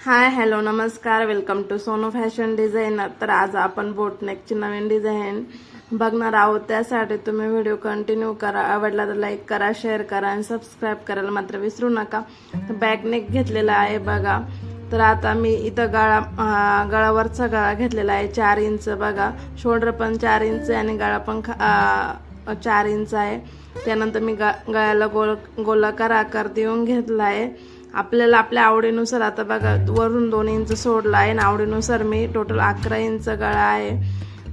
हाय hello नमस्कार, welcome to Sonu fashion designer. तर आज आपण बोटनेकची नवीन डिझाईन बघणार आहोत. त्यासाठी तुम्ही व्हिडिओ कंटिन्यू करा. आवडला तर लाईक करा, शेअर करा आणि सबस्क्राईब करायला मात्र विसरू नका. बॅकनेक घेतलेला आहे बघा. तर आता मी इथं गळावरचा गळा घेतलेला आहे 4 इंच बघा. शोल्डर पण 4 इंच आणि गळा पण 4 इंच आहे. त्यानंतर मी गळ्याला गोलाकार आकार देऊन घेतला आहे. आपल्याला आपल्या आवडीनुसार आता बघा वरून 2 इंच सोडला आहे आणि आवडीनुसार मी टोटल 11 इंच गळा आहे.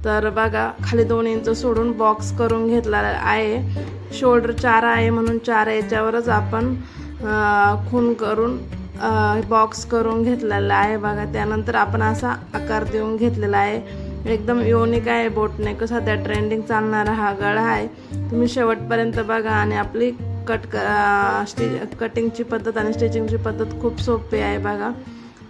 तर बघा खाली 2 इंच सोडून बॉक्स करून घेतला आहे. शोल्डर 4 आहे म्हणून 4 याच्यावरच आपण खून करून बॉक्स करून घेतलेला आहे बघा. त्यानंतर आपण असा आकार देऊन घेतलेला आहे. एकदम युनिक आहे बोटनेक, सध्या ट्रेंडिंग चालणारा हा गळा आहे. तुम्ही शेवटपर्यंत बघा आणि आपली कटिंगची पद्धत आणि स्टिचिंगची पद्धत खूप सोपी आहे बघा.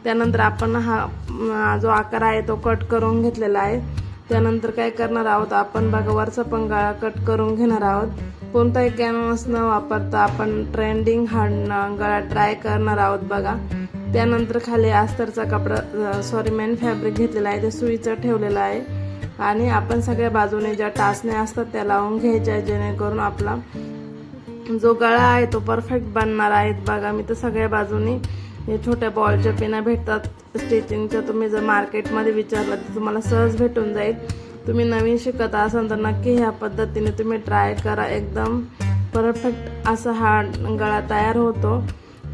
त्यानंतर आपण हा जो आकार आहे तो कट करून घेतलेला आहे. त्यानंतर काय करणार आहोत आपण बघा, वरचा पण गळा कट करून घेणार आहोत. कोणताही कॅनव्हास न वापरता आपण ट्रेंडिंग हा गळा ट्राय करणार आहोत बघा. त्यानंतर खाली अस्तरचा कपडा मेन फॅब्रिक घेतलेला आहे, ते सुईचं ठेवलेलं आहे आणि आपण सगळ्या बाजूने ज्या टाचण्या असतात त्या लावून घ्यायच्या, जेणेकरून आपला जो गळा आहे तो परफेक्ट बनणार आहे बघा. मी तर सगळ्या बाजूनी हे छोट्या बॉलच्या पिना भेटतात स्टिचिंगच्या. तुम्ही जर मार्केटमध्ये विचारलं तर तुम्हाला सहज भेटून जाईल. तुम्ही नवीन शिकत असाल तर नक्की ह्या पद्धतीने तुम्ही ट्राय करा. एकदम परफेक्ट असा हा गळा तयार होतो.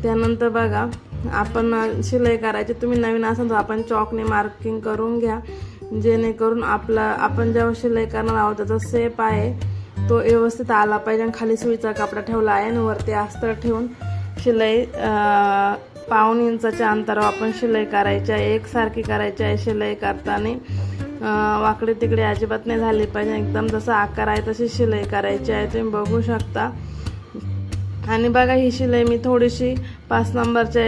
त्यानंतर बघा आपण शिलाई करायची. तुम्ही नवीन असाल तर आपण चॉकने मार्किंग करून घ्या, जेणेकरून आपण जेव्हा शिलाई करणार आहोत त्याचा शेप आहे तो व्यवस्थित आला पाहिजे. खाली सुईचा कपडा ठेवला आहे आणि वरती अस्तर ठेवून शिलाई 1.5 इंचाच्या अंतरावर आपण शिलाई करायची आहे. एकसारखी करायची आहे शिलाई करताना. वाकडे तिकडे अजिबात नाही झाली पाहिजे. एकदम जसा आकार आहे तशी शिलाई करायची आहे, तुम्ही बघू शकता. आणि बघा ही शिलाई मी थोडीशी 5 नंबरच्या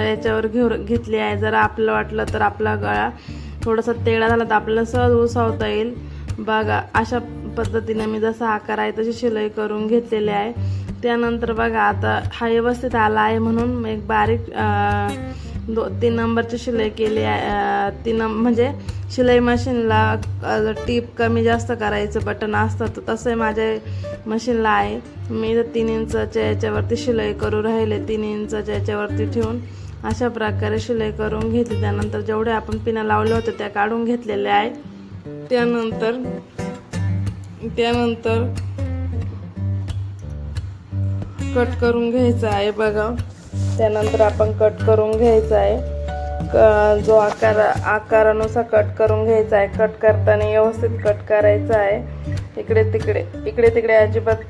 याच्यावर घेतली आहे. जर आपल्याला वाटलं तर आपला गळा थोडासा तेढा झाला तर आपल्याला सहज उसवता येईल बघा. अशा पद्धतीने मी जसा आकार आहे तशी शिलाई करून घेतलेली आहे. त्यानंतर बघा आता हा व्यवस्थित आला आहे म्हणून मी एक बारीक 3 नंबरची शिलाई केली आहे. म्हणजे शिलाई मशीनला टीप कमी जास्त करायचं बटन असतं, तर तसं माझ्या मशीनला आहे. मी 3 इंचाच्या याच्यावरती शिलाई करू राहिले. 3 इंचाच्या याच्यावरती ठेवून अशा प्रकारे शिलाई करून घेतली. त्यानंतर जेवढे आपण पिना लावले होते त्या काढून घेतलेल्या आहे. त्यानंतर कट करून घ्यायचा आहे बघा. त्यानंतर आपण कट करून घ्यायचा आहे. जो आकारानुसार कट करून घ्यायचा आहे. कट करताना व्यवस्थित कट करायचा आहे. इकडे तिकडे अजिबात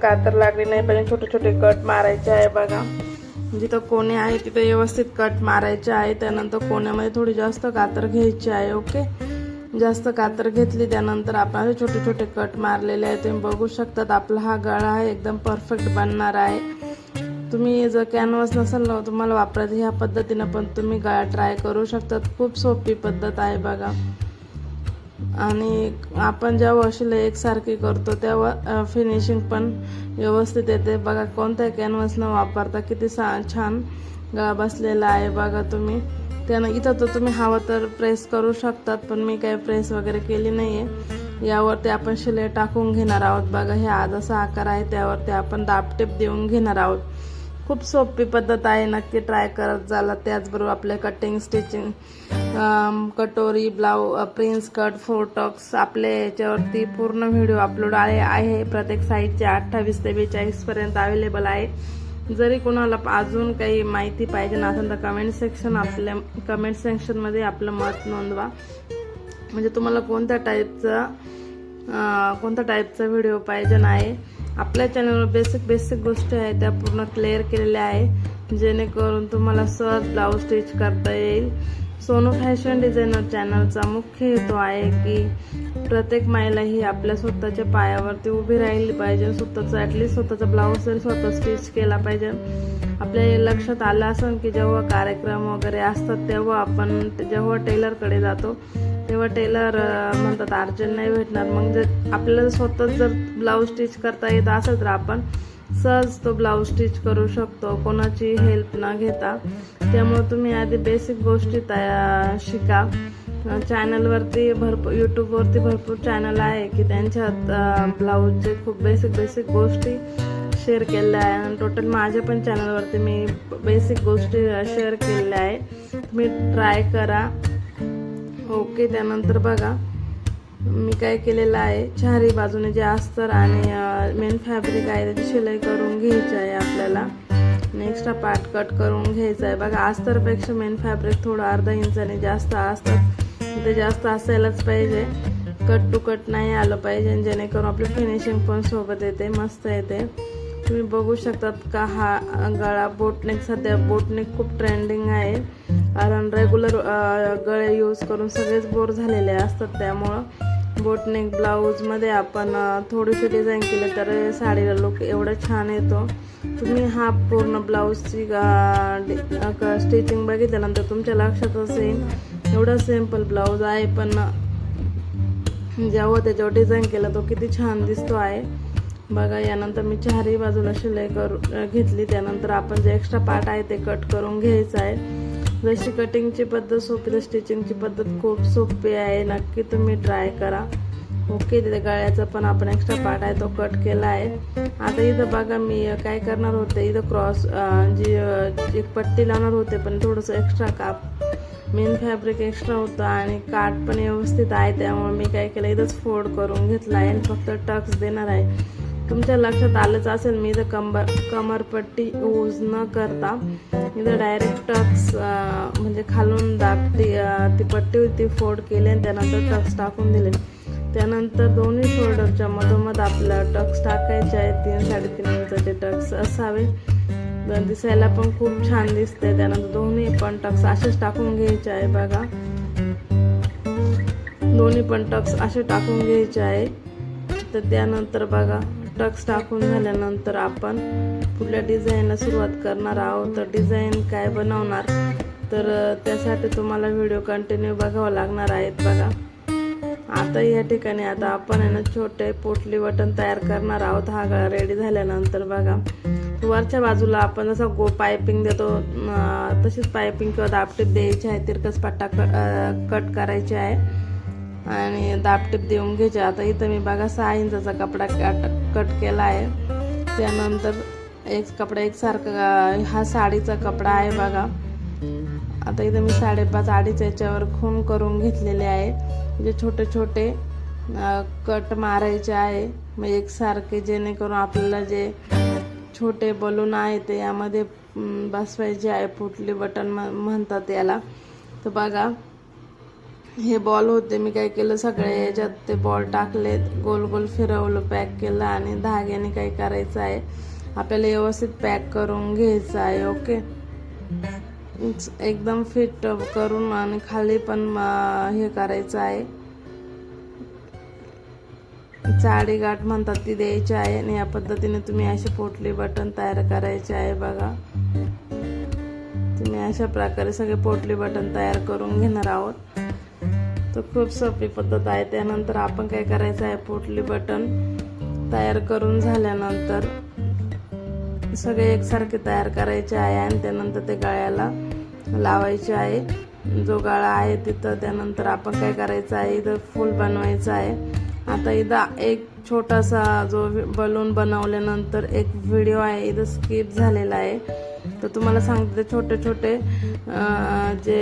कातर लागली नाही पाहिजे. छोटे छोटे कट मारायचे आहे बघा. जिथं कोणे आहे तिथं व्यवस्थित कट मारायचे आहे. त्यानंतर कोण्यामध्ये थोडी जास्त कातर घ्यायची आहे. ओके, जास्त कातर घेतली. त्यानंतर आपण छोटे छोटे कट मारलेले आहे. तुम्ही बघू शकतात आपला हा गळा आहे एकदम परफेक्ट बनणार आहे. तुम्ही जर कॅनव्हास नसेल ना तुम्हाला वापरायचं ह्या पद्धतीनं पण तुम्ही गळा ट्राय करू शकतात. खूप सोपी पद्धत आहे बघा. आणि आपण जेव्हा शिलाई एकसारखी करतो तेव्हा फिनिशिंग पण व्यवस्थित येते बघा. कोणत्या कॅनव्हास न वापरता किती छान गळा बसलेला आहे बघा तुम्ही. त्यानं इथं तर तुम्ही हवं तर प्रेस करू शकतात, पण मी काही प्रेस वगैरे केली नाही आहे. यावरती आपण शिलाई टाकून घेणार आहोत बघा. हे जसा आकार आहे त्यावरती आपण दाबटेप देऊन घेणार आहोत. खूप सोपी पद्धत आहे, नक्की ट्राय करत झाला. त्याचबरोबर आपले कटिंग स्टिचिंग कटोरी प्रिन्स कट फोटोक्स आपल्या याच्यावरती पूर्ण व्हिडिओ अपलोड आहे. प्रत्येक साईजचे 28 ते 42 पर्यंत अवेलेबल आहे. जरी कोणाला अजून काही माहिती पाहिजे नसेल तर कमेंट सेक्शनमध्ये आपलं मत नोंदवा. म्हणजे तुम्हाला कोणत्या टाईपचा व्हिडिओ पाहिजे आहे. आपल्या चॅनलवर बेसिक गोष्टी आहेत त्या पूर्ण क्लिअर केलेल्या आहे, जेणेकरून तुम्हाला सहज ब्लाऊज स्टिच करता येईल. सोनू फॅशन डिझायनर चॅनलचा मुख्य हेतू आहे की प्रत्येक महिला ही आपल्या स्वतःच्या पायावरती उभी राहिली पाहिजे. ॲटलिस्ट स्वतःचा ब्लाऊज तरी स्वतः स्टिच केला पाहिजे. आपल्या लक्षात आलं असेल की जेव्हा कार्यक्रम वगैरे असतात तेव्हा जेव्हा टेलरकडे जातो तेव्हा टेलर म्हणतात अर्जंट नाही भेटणार. मग जर आपल्याला स्वतःच जर ब्लाऊज स्टिच करता येत असेल तर आपण सहज तो ब्लाऊज स्टिच करू शकतो कोणाची हेल्प न घेता. त्यामुळे तुम्ही आधी बेसिक गोष्टी शिका. चॅनलवरती भरपूर यूट्यूबवरती भरपूर चॅनल आहे की त्यांच्यात ब्लाऊजचे खूप बेसिक गोष्टी शेअर केलेल्या आहे. आणि टोटल माझ्या पण चॅनलवरती मी बेसिक गोष्टी शेअर केलेल्या आहे. तुम्ही ट्राय करा. ओके. त्यानंतर बघा मी काय केलेलं आहे, चारी बाजूने जे अस्तर आणि मेन फॅब्रिक आहे त्याची शिलाई करून घ्यायची आहे आपल्याला. एक्स्ट्रा पार्ट कट करून घ्यायचा आहे. बघा अस्तरपेक्षा मेन फॅब्रिक थोडं अर्धा इंचाने जास्त असतात, ते जास्त असायलाच पाहिजे. कट टू कट नाही आलं पाहिजे, जेणेकरून आपली फिनिशिंग पण सोबत येते, मस्त येते. तुम्ही बघू शकतात का हा गळा बोटनेक, सध्या बोटनेक खूप ट्रेंडिंग आहे. कारण रेग्युलर गळे यूज करून सगळेच बोर झालेले असतात. त्यामुळं बोटनेक ब्लाऊजमध्ये आपण थोडीशी डिझाईन केली तर साडीला लुक एवढा छान येतो. तुम्ही हा पूर्ण ब्लाऊजची स्टिचिंग बघितल्यानंतर तुमच्या लक्षातच येईल एवढा सिम्पल ब्लाऊज आहे, पण जेव्हा त्याच्यावर डिझाईन केला तो किती छान दिसतो आहे. बघा यानंतर मी चारही बाजूला शिलाई घेतली. त्यानंतर आपण जे एक्स्ट्रा पार्ट आहे ते कट करून घ्यायचं आहे. जशी कटिंगची पद्धत सोपी तर स्टिचिंगची पद्धत खूप सोपी आहे. नक्की तुम्ही ट्राय करा. ओके. तिथे गळ्याचा पण आपण एक्स्ट्रा पार्ट आहे तो कट केला आहे. आता इथं बघा मी काय करणार होते, इथं क्रॉस जी एक पट्टी लावणार होते, पण थोडंसं एक्स्ट्रा काप मेन फॅब्रिक एक्स्ट्रा होतं आणि काठ पण व्यवस्थित आहे. त्यामुळे मी काय केलं, इथंच फोल्ड करून घेतला आहे आणि फक्त टक्स देणार आहे. तुमच्या लक्षात आलंच असेल मी इथं कमरपट्टी यूज न करता इथं डायरेक्ट टक्स म्हणजे खालून दाबटी ती पट्टी होती फोल्ड केली आणि त्यानंतर टक्स टाकून दिले. त्यानंतर दोन्ही शोल्डरच्या मधोमध आपल्याला टक्स टाकायचे आहेत. 3-3.5 इंचाचे टक्स असावे, दिसायला पण खूप छान दिसते. त्यानंतर दोन्ही पण टक्स असेच टाकून घ्यायचे आहे. बघा दोन्ही पण टक्स असे टाकून घ्यायचे आहे. तर त्यानंतर बघा टक्स टाकून झाल्यानंतर आपण पुढल्या डिझाईनला सुरुवात करणार आहोत. तर डिझाईन काय बनवणार तर त्यासाठी तुम्हाला व्हिडिओ कंटिन्यू बघावं लागणार आहेत. बघा आता या ठिकाणी आता आपण आहे ना छोटे पोटली बटन तयार करणार आहोत. हा गळा रेडी झाल्यानंतर बघा वरच्या बाजूला आपण जसं पायपिंग देतो तशीच पायपिंग किंवा दाबटीप द्यायची आहे. तिरकस पट्टा कट करायची आहे आणि दाबटीप देऊन घ्यायचे. आता इथं मी बघा 6 इंचाचा कपडा कट केला आहे. त्यानंतर एक कपडा एकसारखा हा साडीचा कपडा आहे. बघा आता इथं मी 5.5-2.5 याच्यावर खून करून घेतलेले आहे. म्हणजे छोटे छोटे कट मारायचे आहे मग एकसारखे, जेणेकरून आपल्याला जे छोटे बलून आहे ते यामध्ये बसवायचे आहे. पुटली बटन म्हणतात याला. तर बघा हे बॉल होते, मी काय केलं सगळे याच्यात ते बॉल टाकले, गोल गोल फिरवलं, पॅक केलं आणि धाग्याने काय करायचं आहे आपल्याला व्यवस्थित पॅक करून घ्यायचं आहे. ओके. एकदम फिट करून आणि खाली पण हे करायचं आहे, चाडी गाठ म्हणतात ती द्यायची आहे. आणि या पद्धतीने तुम्ही अशी पोटली बटन तयार करायचे आहे. बघा तुम्ही अशा प्रकारे सगळे पोटली बटन तयार करून घेणार आहोत. तर खूप सोपी पद्धत आहे. त्यानंतर आपण काय करायचं आहे, पोटली बटन तयार करून झाल्यानंतर सगळे एकसारखे तयार करायचे आहे आणि त्यानंतर ते गळ्याला लावायचे आहे. जो गळा आहे तिथं त्यानंतर आपण काय करायचं आहे, इथं फूल बनवायचं आहे. आता इथं एक छोटासा जो बलून बनवल्यानंतर एक व्हिडिओ आहे इथं स्किप झालेला आहे. तर तुम्हाला सांगते छोटे छोटे जे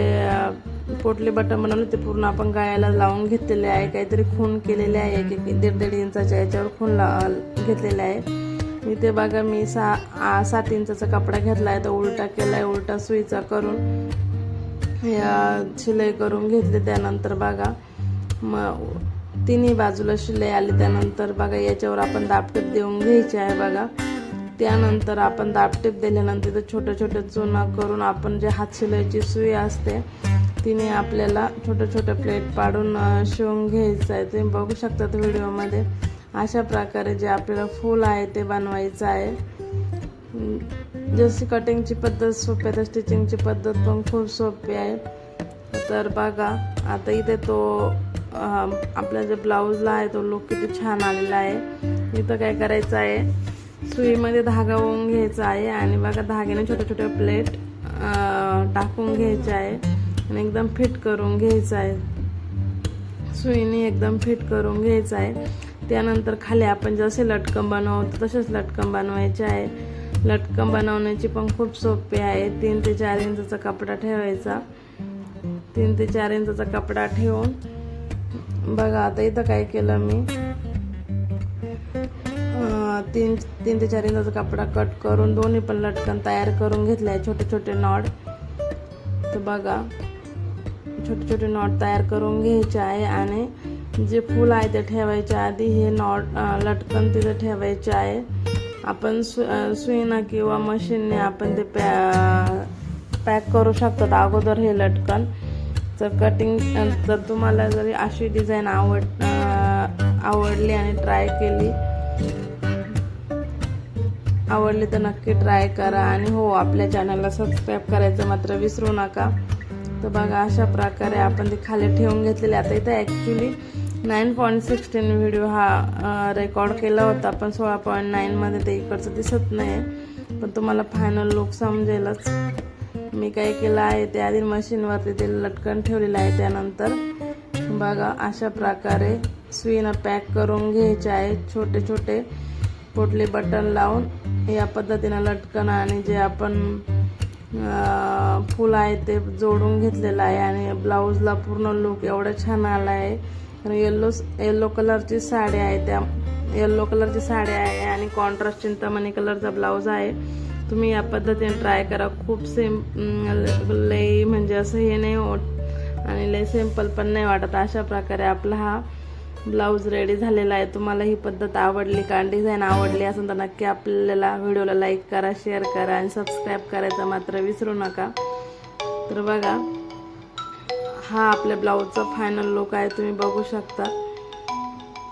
पोटली बटन बनवले ते पूर्ण आपण गळ्याला लावून घेतलेले आहे. काहीतरी खून केलेले आहे, 1-1.5 इंचाच्या याच्यावर खून घेतलेला आहे. इथे बघा मी 7 इंचाचा कपडा घेतला आहे, तो उलटा केला आहे, उलटा सुईचा करून शिलाई करून घेतली. त्यानंतर बघा मग तिन्ही बाजूला शिलाई आली. त्यानंतर बघा याच्यावर आपण दाबटीप देऊन घ्यायची आहे. बघा त्यानंतर आपण दाबटीप दिल्यानंतर इथं छोटे छोटे चुना करून आपण जे हात शिलाईची सुई असते तिने आपल्याला छोटे छोटे प्लेट पाडून शिवून घ्यायचं आहे. तुम्ही बघू शकतात व्हिडिओमध्ये अशा प्रकारे जे आपल्याला फूल आहे ते बनवायचं आहे. जशी कटिंगची पद्धत सोपी आहे तर स्टिचिंगची पद्धत पण खूप सोपी आहे. तर बघा आता इथे तो आपल्या जे ब्लाऊजला आहे तो लुक किती छान आलेला आहे. इथं काय करायचं आहे, सुईमध्ये धागा ओवून घ्यायचा आहे आणि बघा धाग्याने छोट्या छोट्या प्लेट टाकून घ्यायच्या आहे आणि एकदम फिट करून घ्यायचं आहे. सुईने एकदम फिट करून घ्यायचं आहे. त्यानंतर खाली आपण जसे लटकन बनवतो तसेच लटकन बनवायचे आहे. लटकन बनवण्याची पण खूप सोपी आहे. 3 ते 4 इंचाचा कपडा ठेवायचा. 3 ते 4 इंचाचा कपडा ठेवून बघा आता इथं काय केलं मी 3 ते 4 इंचाचा कपडा कट करून दोन्ही पण लटकन तयार करून घेतले आहे. छोटे छोटे नॉट तर बघा छोटे छोटे नॉट तयार करून घ्यायचे आहे आणि जे फूल आहे ते ठेवायच्या आधी हे नॉट लटकन तिथे ठेवायचे आहे. आपण सुईना किंवा मशीनने आपण ते पॅक करू शकतात अगोदर हे लटकन. तर कटिंग जर तुम्हाला जरी अशी डिझाईन आवडली आणि ट्राय केली आवडली तर नक्की ट्राय करा आणि हो आपल्या चॅनलला सबस्क्राईब करायचं मात्र विसरू नका. तर बघा अशा प्रकारे आपण ते खाली ठेवून घेतलेले. आता इथं ॲक्च्युली 9.16 व्हिडिओ हा रेकॉर्ड केला होता पण 16.9 मध्ये ते इकडचं दिसत नाही पण तुम्हाला फायनल लुक समजेलच. मी काय केलं आहे ते आधी मशीनवरती ते लटकन ठेवलेलं आहे. त्यानंतर बघा अशा प्रकारे सुईनं पॅक करून घ्यायचे आहे. छोटे छोटे पोटली बटन लावून या पद्धतीनं लटकन आणि जे आपण फूल आहे ते जोडून घेतलेलं आहे आणि ब्लाऊजला पूर्ण लुक एवढा छान आला आहे. येलो कलरची साडी आहे. त्या येलो कलरची साडी आहे आणि कॉन्ट्रास्ट चिंतामणी कलरचा ब्लाऊज आहे. तुम्ही या पद्धतीने ट्राय करा. खूप लई म्हणजे असं हे नाही होत आणि लई सिंपल पण नाही वाटत. अशा प्रकारे आपला हा ब्लाऊज रेडी झालेला आहे. तुम्हाला ही पद्धत आवडली का डिझाईन आवडली असेल तर नक्की आपल्याला व्हिडिओला लाईक करा, शेअर करा आणि सबस्क्राईब करायचं मात्र विसरू नका. तर बघा हा आपल्या ब्लाऊजचा फायनल लुक आहे. तुम्ही बघू शकता.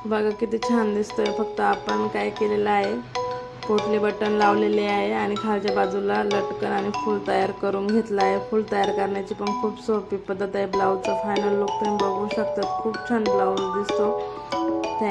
बघा किती छान दिसतोय. फक्त आपण काय केलेलं आहे पोटली बटन लावलेले आहे आणि खालच्या बाजूला लटकन आणि फूल तयार करून घेतला आहे. फूल तयार करण्याची पण खूप सोपी पद्धत आहे. ब्लाऊजचा फायनल लुक तुम्ही बघू शकता. खूप छान ब्लाऊज दिसतो.